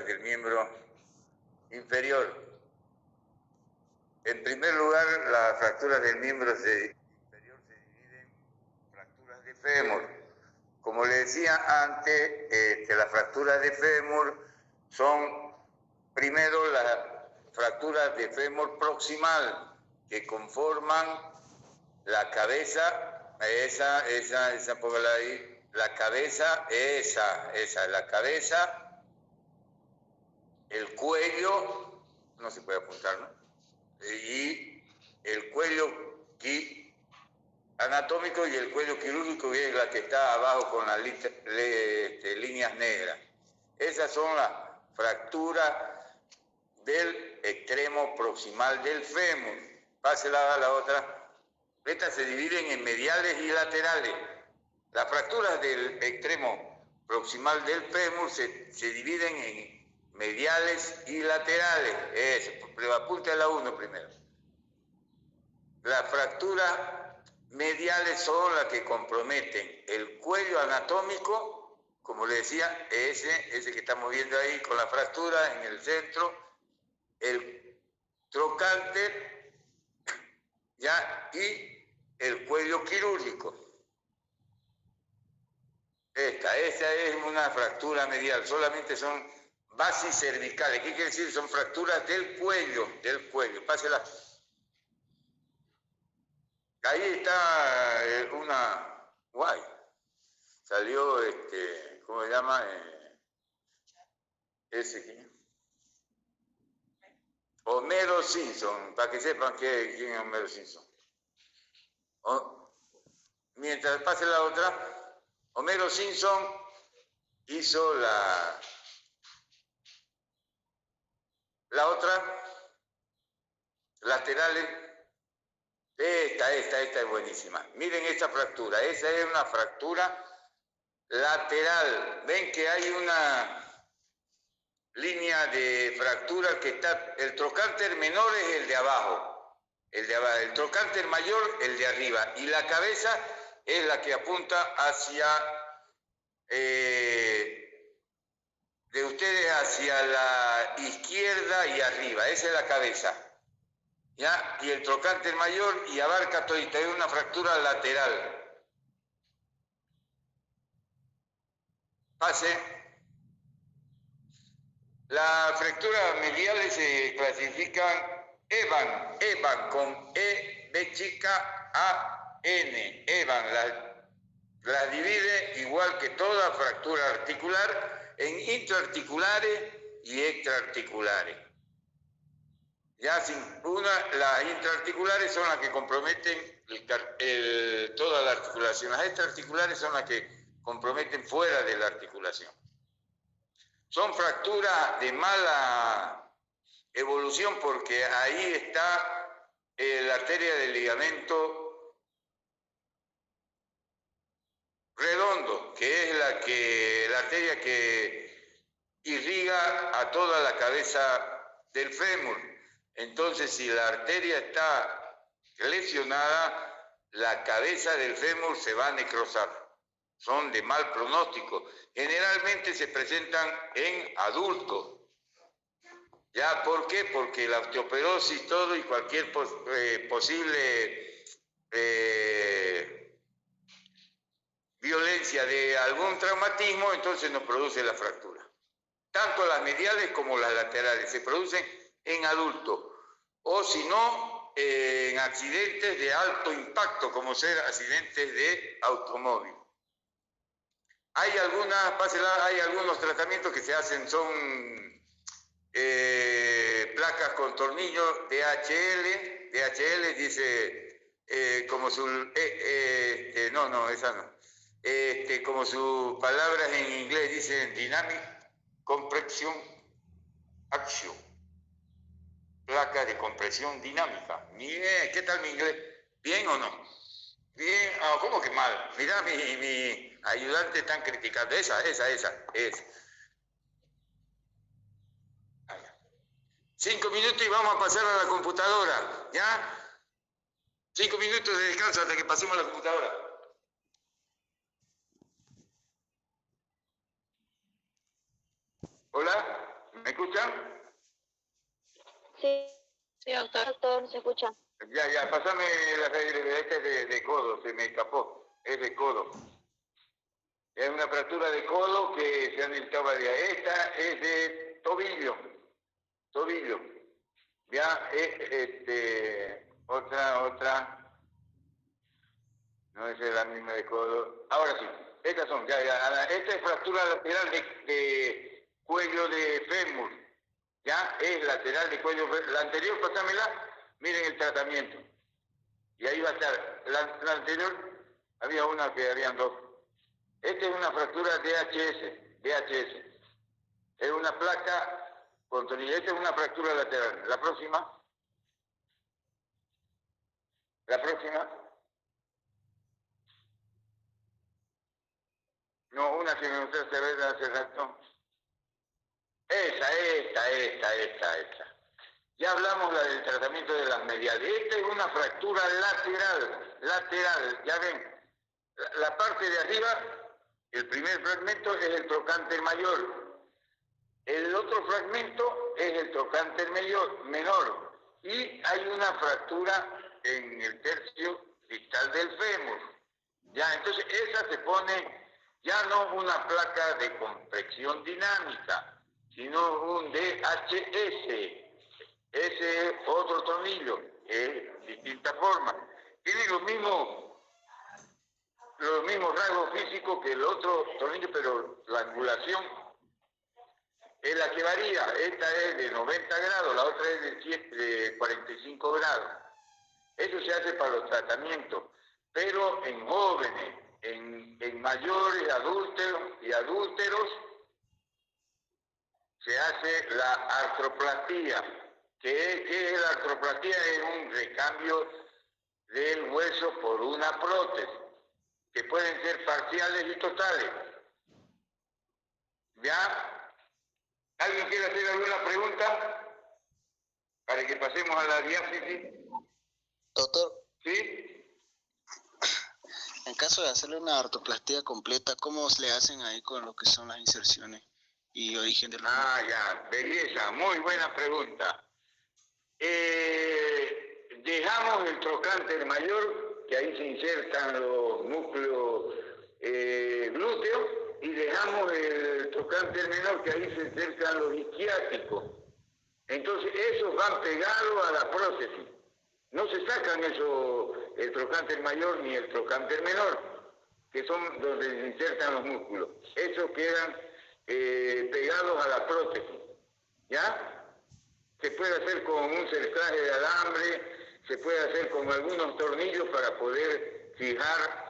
del miembro inferior. En primer lugar, las fracturas del miembro inferior se dividen en fracturas de fémur. Como le decía antes, las fracturas de fémur son primero las fracturas de fémur proximal que conforman la cabeza, esa, póngala ahí, la cabeza, la cabeza, el cuello, no se puede apuntar, ¿no? Y el cuello anatómico y el cuello quirúrgico, que es la que está abajo con las líneas negras. Esas son las fracturas del extremo proximal del fémur. Pásela a la otra. Estas se dividen en mediales y laterales. Las fracturas del extremo proximal del fémur se dividen en mediales y laterales. Eso, apunte a la 1 primero. Las fracturas mediales son las que comprometen el cuello anatómico, como le decía, ese que estamos viendo ahí con la fractura en el centro, el trocánter, ya, y el cuello quirúrgico. Esa es una fractura medial, solamente son bases cervicales. ¿Qué quiere decir? Son fracturas del cuello, pásela. Ahí está una guay. Salió, ¿cómo se llama? Homero Simpson, para que sepan quién es Homero Simpson. Mientras pase la otra, Homero Simpson hizo la otra, laterales. Esta es buenísima. Miren esta fractura. Esa es una fractura lateral. Ven que hay una línea de fractura que está. El trocánter menor es el de abajo. El trocánter mayor, el de arriba. Y la cabeza es la que apunta hacia de ustedes hacia la izquierda y arriba. Esa es la cabeza. ¿Ya? Y el trocánter mayor y abarca todita, es una fractura lateral. Pase. Las fracturas mediales se clasifican EVAN con E, B chica, A, N. EVAN las divide igual que toda fractura articular en intraarticulares y extraarticulares. Ya las intraarticulares son las que comprometen toda la articulación. Las extraarticulares son las que comprometen fuera de la articulación. Son fracturas de mala evolución porque ahí está la arteria del ligamento redondo, que es la arteria que irriga a toda la cabeza del fémur. Entonces, si la arteria está lesionada, la cabeza del fémur se va a necrosar. Son de mal pronóstico. Generalmente se presentan en adultos. ¿Ya? ¿Por qué? Porque la osteoporosis, todo y cualquier posible violencia de algún traumatismo, entonces nos produce la fractura. Tanto las mediales como las laterales se producen en adultos, o si no, en accidentes de alto impacto, como ser accidentes de automóvil. Hay algunos tratamientos que se hacen, son placas con tornillos DHL dice, como su, esa no, como sus palabras en inglés dicen Dynamic Compression Action. Placa de compresión dinámica. Bien, ¿qué tal mi inglés? ¿Bien o no? Bien, ¿cómo que mal? Mirá, mi ayudante están criticando. Esa. 5 minutos y vamos a pasar a la computadora, ¿ya? 5 minutos de descanso hasta que pasemos a la computadora. ¿Hola? escuchan? Sí, sí, doctor, se escucha. Ya, pasame la este de codo, se me escapó, es de codo. Es una fractura de codo que se han necesitado varias. Esta es de tobillo. Ya, otra. No es la misma de codo. Ahora sí, estas son, ya. Esta es fractura lateral de cuello de fémur. Ya, es lateral de cuello. La anterior, pásamela, miren el tratamiento. Y ahí va a estar. La anterior, había una que habían dos. Esta es una fractura DHS. Es una placa con tornillo. Esta es una fractura lateral. La próxima. No, una que me gusta ver hace rato. Esta. Ya hablamos del tratamiento de las mediales. Esta es una fractura lateral. Ya ven, la parte de arriba, el primer fragmento es el trocánter mayor. El otro fragmento es el trocánter menor. Y hay una fractura en el tercio distal del fémur. Ya, entonces esa se pone ya no una placa de compresión dinámica, sino un DHS. Ese es otro tornillo, es distinta forma. Tiene los mismos rasgos físicos que el otro tornillo, pero la angulación es la que varía. Esta es de 90 grados, la otra es de 45 grados. Eso se hace para los tratamientos, pero en jóvenes, en mayores, adúlteros, se hace la artroplastia. ¿Qué es la artroplastia? Es un recambio del hueso por una prótesis, que pueden ser parciales y totales. ¿Ya? ¿Alguien quiere hacer alguna pregunta? Para que pasemos a la diáfisis. Doctor. ¿Sí? En caso de hacerle una artroplastia completa, ¿cómo le hacen ahí con lo que son las inserciones y origen de los... Ya, belleza, muy buena pregunta. Dejamos el trocánter mayor, que ahí se insertan los núcleos glúteos, y dejamos el trocánter menor, que ahí se insertan los isquiáticos. Entonces esos van pegados a la prótesis. No se sacan el trocánter mayor ni el trocánter menor, que son donde se insertan los músculos. Esos quedan pegados a la prótesis. ¿Ya? Se puede hacer con un cerclaje de alambre, se puede hacer con algunos tornillos para poder fijar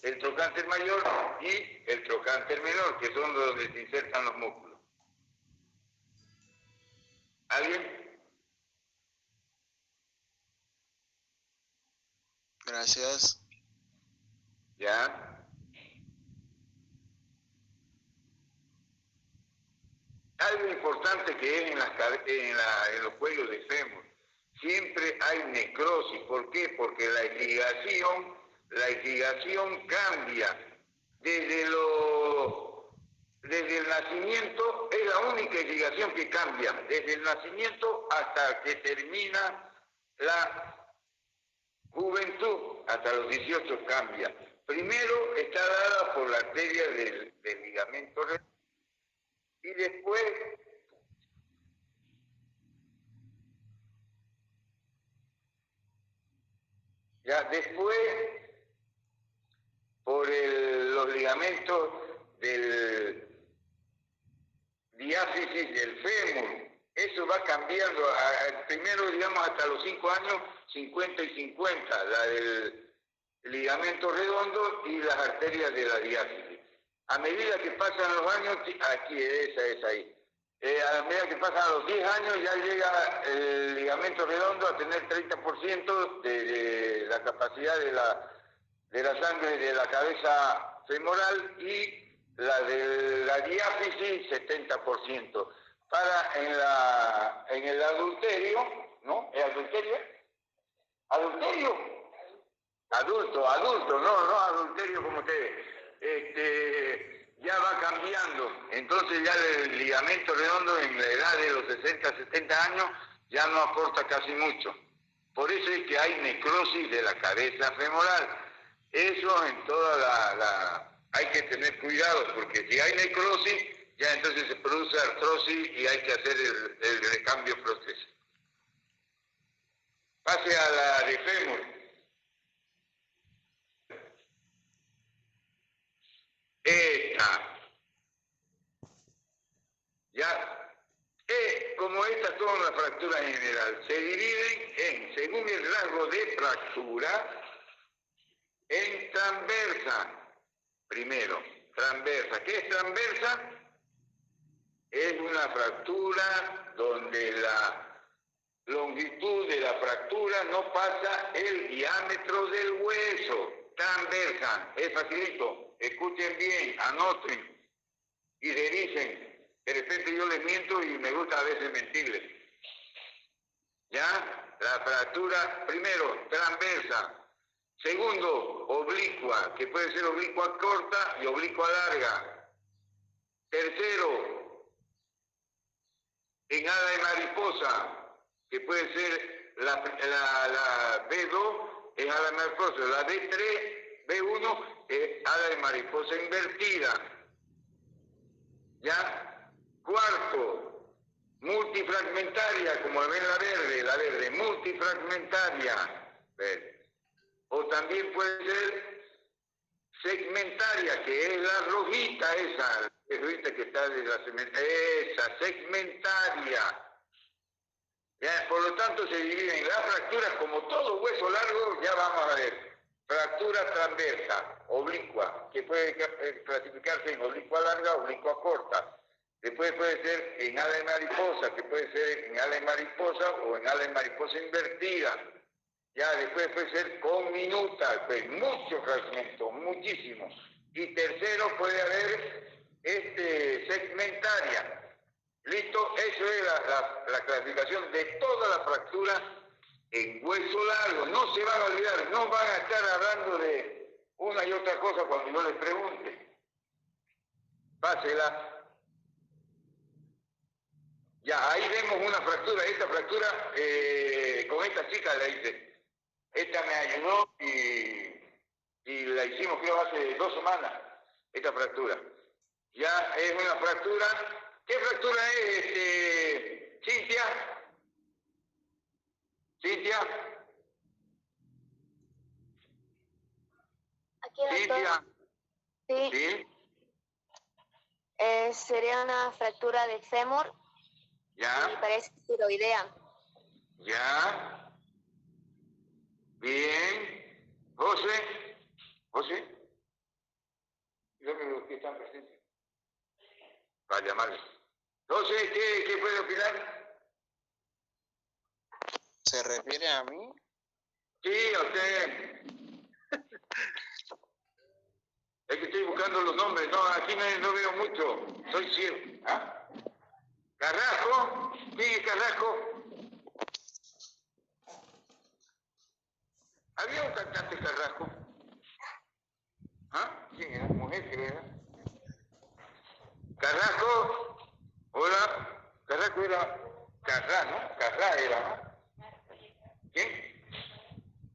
el trocánter mayor y el trocánter menor, que son donde se insertan los músculos. ¿Alguien? Gracias. ¿Ya? Algo importante que es en los cuellos de fémur, siempre hay necrosis. ¿Por qué? Porque la irrigación cambia. Desde el nacimiento es la única irrigación que cambia, desde el nacimiento hasta que termina la juventud, hasta los 18 cambia. Primero está dada por la arteria del ligamento redondo, y después por los ligamentos del diáfisis del fémur. Eso va cambiando, primero digamos hasta los 5 años, 50 y 50, la del ligamento redondo y las arterias de la diáfisis. A medida que pasan los años, aquí, esa es ahí. A medida que pasan los 10 años ya llega el ligamento redondo a tener 30% de la capacidad de la sangre de la cabeza femoral, y la de la diáfisis 70%. En el adulterio, ¿no? ¿Es adulterio? ¿Adulterio? Adulto, no adulterio como ustedes. ya va cambiando. Entonces ya el ligamento redondo en la edad de los 60, 70 años ya no aporta casi mucho. Por eso es que hay necrosis de la cabeza femoral. Eso en toda hay que tener cuidado, porque si hay necrosis, ya entonces se produce artrosis y hay que hacer el recambio prótesis. Pase a la de fémur. Esta. Ya. Como estas son las fracturas en general, se dividen en, según el rasgo de fractura, en transversa. Primero, transversa. ¿Qué es transversa? Es una fractura donde la longitud de la fractura no pasa el diámetro del hueso. Transversa. Es facilito. Escuchen bien, anoten y revisen. De repente yo les miento y me gusta a veces mentirles. ¿Ya? La fractura, primero, transversa. Segundo, oblicua, que puede ser oblicua corta y oblicua larga. Tercero, en ala de mariposa, que puede ser la B2, es ala de mariposa. La B3, B1, es ala de mariposa invertida. ¿Ya? Cuarto, multifragmentaria, como ven la verde, multifragmentaria. O también puede ser segmentaria, que es la rojita esa, la rojita que está de la esa, segmentaria. ¿Ya? Por lo tanto, se dividen las fracturas, como todo hueso largo, ya vamos a ver. Fractura transversa, oblicua, que puede clasificarse en oblicua larga, oblicua corta. Después puede ser en ala de mariposa, que puede ser en ala de mariposa o en ala de mariposa invertida. Ya después puede ser conminuta, pues muchos fragmentos, muchísimos. Y tercero puede haber segmentaria. ¿Listo? Eso es la clasificación de todas las fracturas en hueso largo. No se van a olvidar, no van a estar hablando de una y otra cosa cuando yo les pregunte. Pásela. Ya, ahí vemos una fractura. Esta fractura, con esta chica la hice. Esta me ayudó y la hicimos creo hace 2 semanas, esta fractura. Ya es una fractura. ¿Qué fractura es, Cintia? ¿Cintia? Aquí, doctor. ¿Cintia? Sí. ¿Sí? Sería una fractura de fémur. ¿Ya? Y parece tiroidea. ¿Ya? Bien. José. Dígame los que están presentes. Para llamarles. José, ¿qué puede opinar? ¿Se refiere a mí? Sí, a usted. Es que estoy buscando los nombres. No, aquí no veo mucho. Soy ciego. ¿Ah? Carrasco. ¿Quién es Carrasco? Había un cantante Carrasco. ¿Ah? ¿Quién era? Mujer, creo era. Carrasco. Hola. Carrasco era Carrá, ¿no? Carrá era, ¿no? ¿Quién?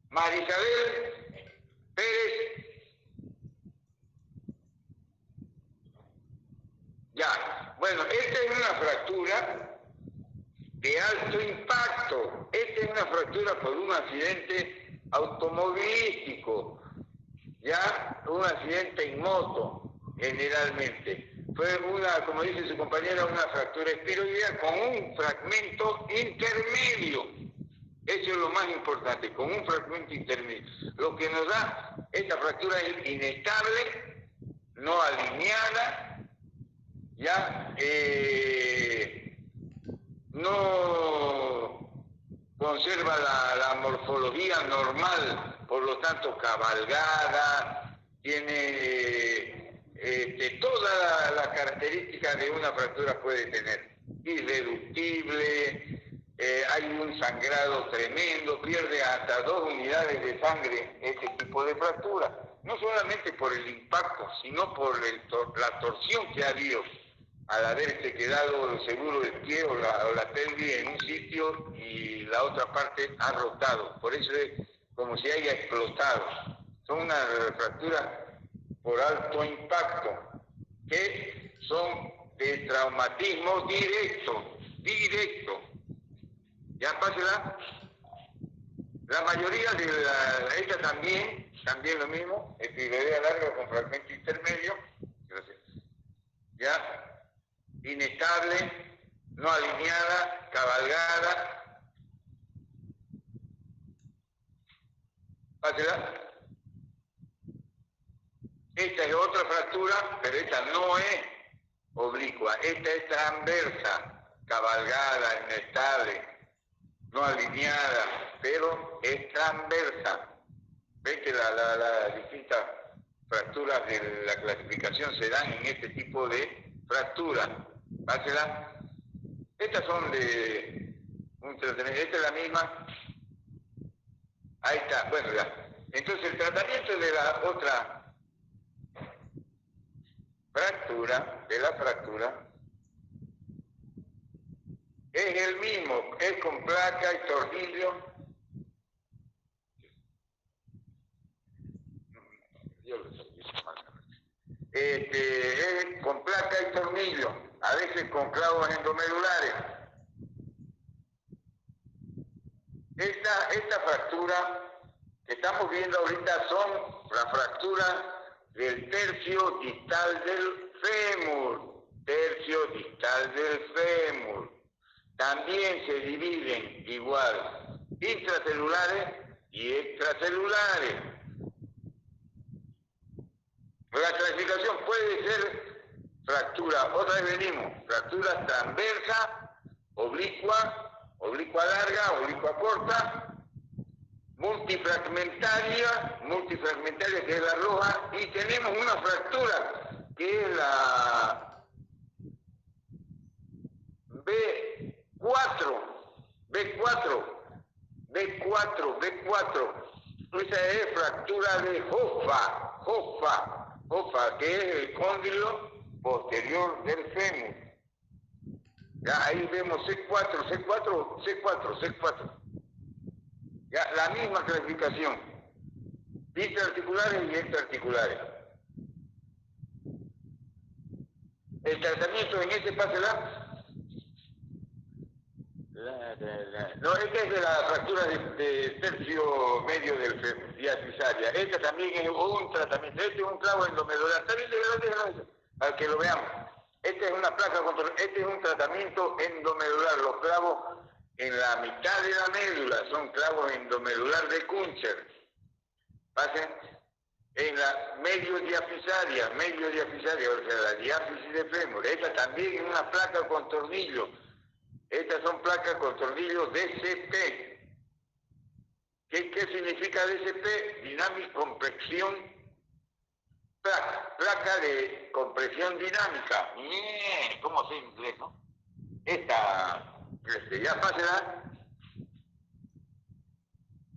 Marisabel Pérez. Ya. Bueno, esta es una fractura de alto impacto. Esta es una fractura por un accidente automovilístico. Ya, un accidente en moto, generalmente. Fue como dice su compañera, una fractura espiroidea con un fragmento intermedio. Eso es lo más importante, con un fragmento intermedio. Lo que nos da esta fractura es inestable, no alineada, ya, no conserva la morfología normal, por lo tanto cabalgada, tiene todas las características de una fractura puede tener. Irreductible, hay un sangrado tremendo, pierde hasta 2 unidades de sangre este tipo de fractura. no solamente por el impacto, sino por la torsión que ha habido al haberse quedado seguro el pie o la pelvis en un sitio y la otra parte ha rotado. Por eso es como si haya explotado. Son unas fracturas por alto impacto, que son de traumatismo directo. ¿Ya pásela? La mayoría de esta también lo mismo, epiglea larga con fragmento intermedio, ya, inestable, no alineada, cabalgada. Pásela. Esta es otra fractura, pero esta no es oblicua, esta es transversa, cabalgada, inestable, no alineada, pero es transversa. Ves que las distintas fracturas de la clasificación se dan en este tipo de fracturas. Pásela. Estas son de un tratamiento, esta es la misma. Ahí está, bueno, ya. Entonces el tratamiento de la otra fractura, es el mismo, es con placa y tornillo. Es con placa y tornillo, a veces con clavos endomedulares. Esta fractura que estamos viendo ahorita son las fracturas del tercio distal del fémur. También se dividen igual intracelulares y extracelulares. La clasificación puede ser fractura, otra vez venimos, fractura transversa, oblicua larga, oblicua corta, multifragmentaria que es la roja, y tenemos una fractura que es la B4. Esa es fractura de Hoffa, que es el cóndilo posterior del fémur. Ya, ahí vemos C4. Ya, la misma clasificación. Intraarticulares y extraarticulares. El tratamiento en este pásela. No, esta es de la fractura de tercio medio del fémur, diafisaria. Esta también es un tratamiento. Este es un clavo endomedular. Está bien, déjalo, para que lo veamos. Esta es una placa este es un tratamiento endomedular. Los clavos en la mitad de la médula son clavos endomedular de Kuncher. Pasen en la medio diafisaria, o sea, la diáfisis de fémur. Esta también es una placa con tornillo. Estas son placas con tornillos DCP. ¿Qué significa DCP? Dinámica compresión, placa de compresión dinámica. ¿Cómo sé en inglés, no? Ya pásela.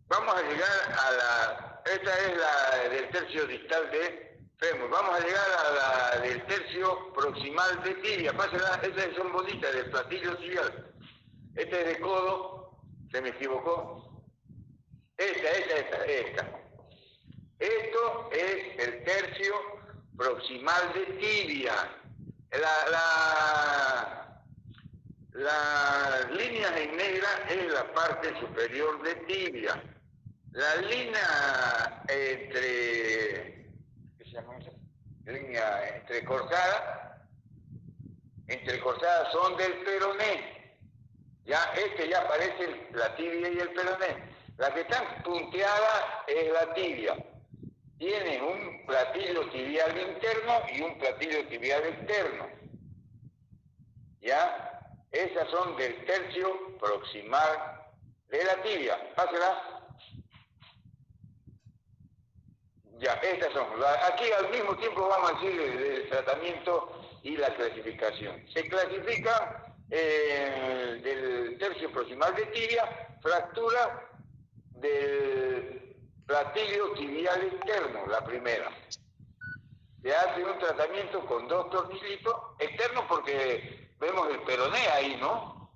Vamos a llegar esta es la del tercio distal de fémur. Vamos a llegar a la del tercio proximal de tibia. Pásela, estas son bolitas del platillo tibial. Este es de codo, se me equivocó. Esta. Esto es el tercio proximal de tibia. Las líneas en negra es la parte superior de tibia. La línea entrecortadas son del peroné. Ya aparece la tibia y el peroné. La que está punteada es la tibia. Tiene un platillo tibial interno y un platillo tibial externo. ¿Ya? Esas son del tercio proximal de la tibia. Pásela. Ya, estas son. Aquí al mismo tiempo vamos a decir el tratamiento y la clasificación. Se clasifica del tercio proximal de tibia, fractura del platillo tibial externo, la primera. Se hace un tratamiento con 2 tornillitos externos porque vemos el peroné ahí, ¿no?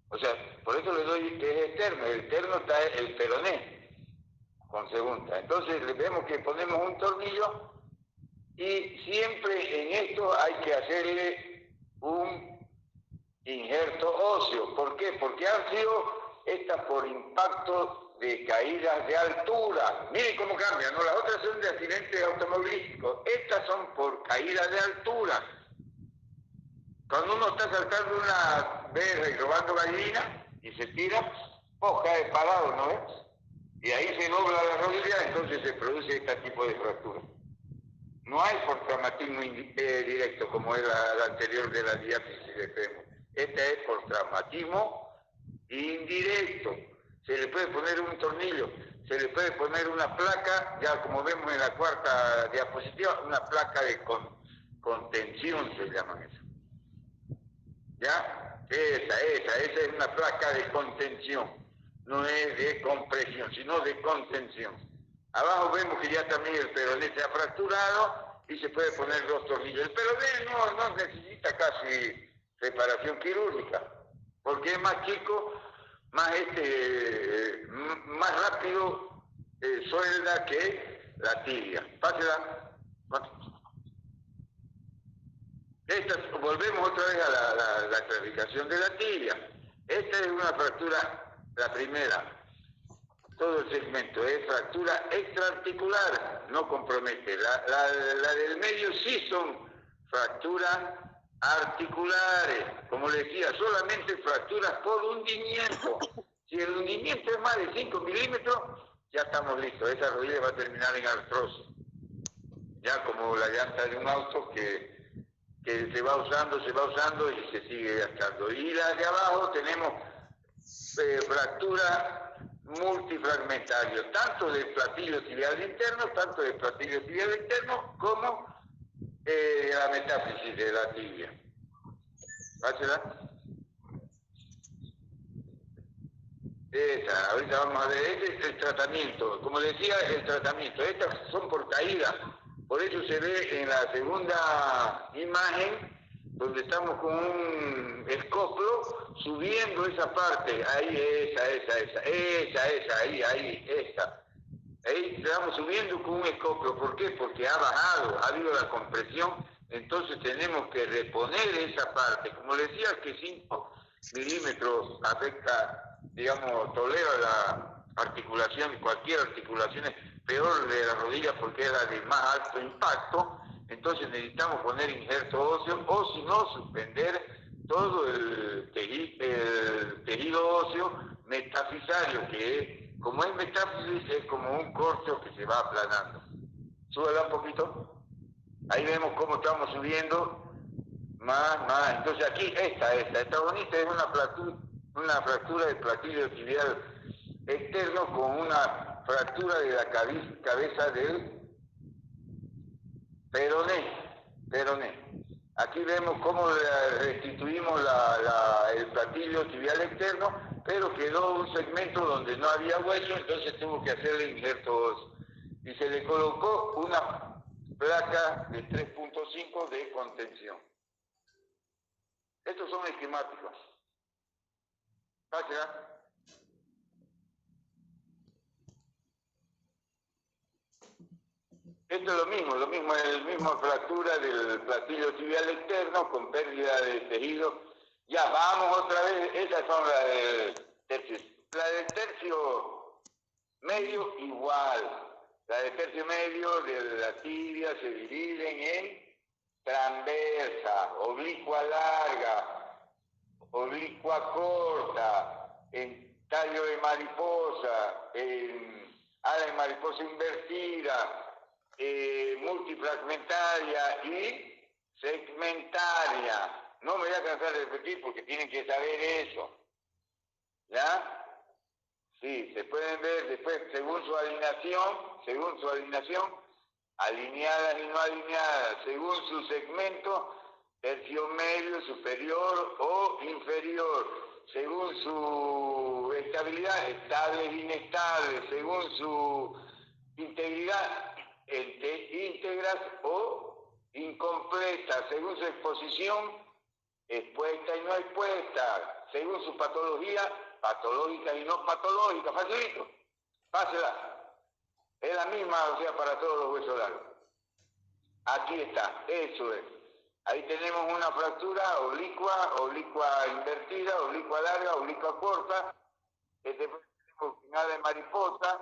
O sea, por eso le doy que es externo. El externo está el peroné con segunda. Entonces vemos que ponemos un tornillo y siempre en esto hay que hacerle un injerto óseo. ¿Por qué? Porque han sido estas por impacto de caídas de altura. Miren cómo cambian, ¿no? Las otras son de accidentes automovilísticos. Estas son por caídas de altura. Cuando uno está saltando una verja y robando gallinas y se tira, cae parado, ¿no ves? Y ahí se dobla la rodilla, entonces se produce este tipo de fractura. No hay por traumatismo directo como es la anterior de la diáfisis de fémur. Esta es por traumatismo indirecto. Se le puede poner un tornillo, se le puede poner una placa, ya como vemos en la cuarta diapositiva, una placa de contención se llaman eso. ¿Ya? Esa es una placa de contención. No es de compresión, sino de contención. Abajo vemos que ya también el peroné se ha fracturado y se puede poner 2 tornillos. El peroné no necesita casi reparación quirúrgica, porque es más chico, más rápido suelda que la tibia. Pásela. Volvemos otra vez a la clasificación de la tibia. Esta es una fractura, la primera. Todo el segmento es fractura extraarticular, no compromete. La del medio sí son fracturas articulares. Como les decía, solamente fracturas por hundimiento. Si el hundimiento es más de 5 milímetros, ya estamos listos. Esa rodilla va a terminar en artrosis. Ya como la llanta de un auto que se va usando y se sigue gastando. Y la de abajo tenemos fractura multifragmentario, tanto del platillo tibial interno, como la metáfisis de la tibia. ¿Pásela? Ahorita vamos a ver, este es el tratamiento. Como decía, el tratamiento. Estas son por caída. Por eso se ve en la segunda imagen, donde estamos con un escoplo subiendo esa parte. Ahí, esa. Ahí estamos subiendo con un escoplo. ¿Por qué? Porque ha bajado, ha habido la compresión. Entonces tenemos que reponer esa parte. Como decía, que 5 milímetros afecta, digamos, tolera la articulación, cualquier articulación es peor de la rodilla porque es la de más alto impacto. Entonces necesitamos poner injerto óseo o si no suspender todo el tejido óseo metafisario, que como es metáfisis es como un corcho que se va aplanando. Súbela un poquito. Ahí vemos cómo estamos subiendo más. Entonces aquí esta bonita, es una fractura del platillo tibial externo con una fractura de la cabeza del peroné. Aquí vemos cómo restituimos el platillo tibial externo, pero quedó un segmento donde no había hueso, entonces tuvo que hacerle injerto óseo. Y se le colocó una placa de 3.5 de contención. Estos son esquemáticos. Pásela. Esto es lo mismo, es la misma fractura del platillo tibial externo con pérdida de tejido. Ya, vamos otra vez, esas son las del tercio. La del tercio medio igual. La del tercio medio de la tibia se dividen en transversa, oblicua larga, oblicua corta, en tallo de mariposa, en ala de mariposa invertida, multifragmentaria y segmentaria. No me voy a cansar de repetir porque tienen que saber eso. ¿Ya? Sí, se pueden ver después según su alineación, alineadas y no alineadas, según su segmento, tercio medio, superior o inferior. según su estabilidad, estables, inestables, según su integridad, íntegras o incompletas, según su exposición, expuesta y no expuesta, según su patología, patológica y no patológica. Facilito, pásela. Es la misma, o sea, para todos los huesos largos. Aquí está, eso es. Ahí tenemos una fractura oblicua invertida, oblicua larga, oblicua corta. Tenemos final de mariposa.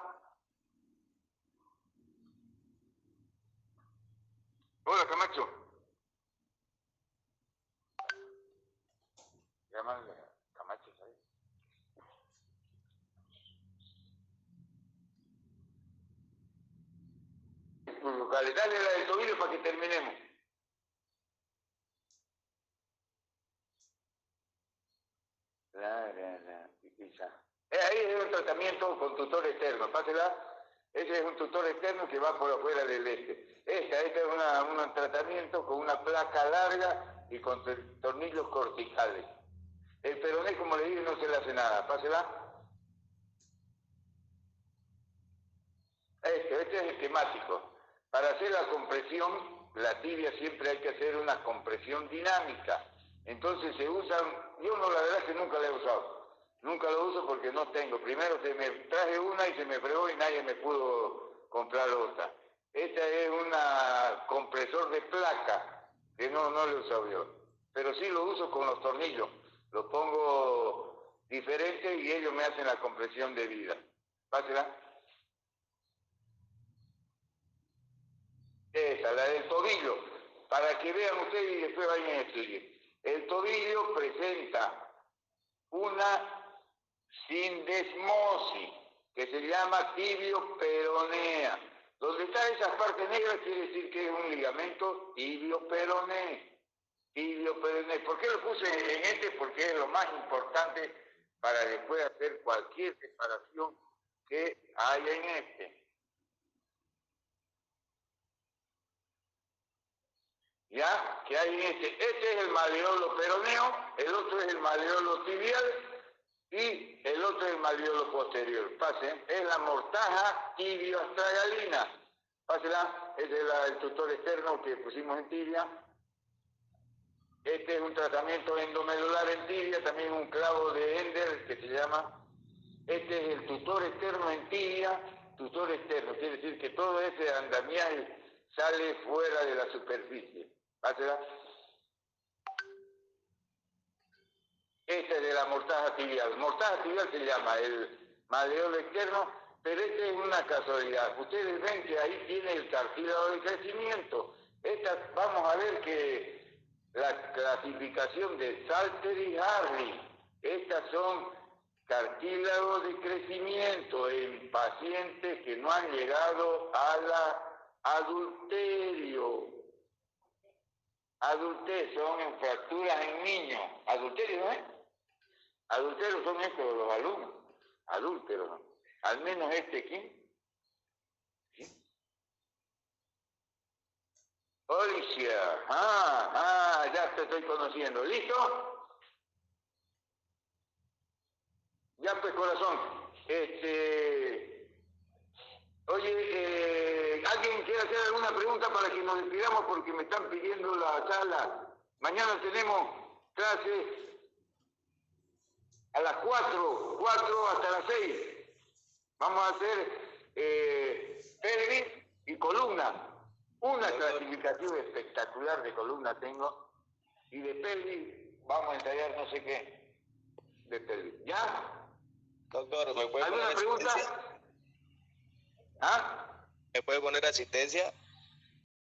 Hola, Camacho. Llámale a Camacho, ¿sabes? Dale, dale la del tobillo para que terminemos. Ahí es un tratamiento con tutor externo. Pásela. Ese es un tutor externo que va por afuera del este. Este es un tratamiento con una placa larga y con tornillos corticales. El peroné, como le digo, no se le hace nada. Pásela. Este es el temático. Para hacer la compresión, la tibia siempre hay que hacer una compresión dinámica. Entonces se usan, yo no, la verdad es que nunca la he usado. Nunca lo uso porque no tengo. Primero se me traje una y se me fregó y nadie me pudo comprar otra. Esta es una compresor de placa que no lo he usado yo. Pero sí lo uso con los tornillos. Los pongo diferentes y ellos me hacen la compresión de vida. Pásela. Esa, la del tobillo. Para que vean ustedes y después vayan a estudiar. El tobillo presenta una sindesmosis, que se llama tibio-peronea. Donde están esas partes negras quiere decir que es un ligamento tibio-peroné. Tibio-peroné. ¿Por qué lo puse en este? Porque es lo más importante para después hacer cualquier separación que haya en este. ¿Ya? Que hay en este. Este es el maleolo peroneo, el otro es el maleolo tibial y el otro es el maleolo posterior. Pasen, es la mortaja tibio-astragalina. Pásela, este es el tutor externo que pusimos en tibia. Este es un tratamiento endomedular en tibia, también un clavo de Ender que se llama. Este es el tutor externo en tibia, tutor externo, quiere decir que todo ese andamiaje sale fuera de la superficie. Pásela. Esta es de la mortaja tibial. Mortaja tibial se llama el maleolo externo, pero esta es una casualidad. Ustedes ven que ahí tiene el cartílago de crecimiento. Esta, vamos a ver que la clasificación de Salter y Hardy, estas son cartílagos de crecimiento en pacientes que no han llegado a la adulterio. Adulterio son fracturas en niños. Adulterio, ¿no es? Adulteros son estos los alumnos. Adúlteros, ¿no? Al menos este aquí. ¿Sí? Olicia. Ya te estoy conociendo. ¿Listo? Ya pues, corazón. Oye, ¿alguien quiere hacer alguna pregunta para que nos despidamos? Porque me están pidiendo la sala. Mañana tenemos clases a las 4 hasta las 6. Vamos a hacer pelvis y columna. Una clasificación espectacular de columna tengo. Y de pelvis vamos a ensayar no sé qué. De pelvis. ¿Ya? Doctor, ¿me puede ¿alguna poner pregunta? asistencia? ¿Ah? ¿Me puede poner asistencia?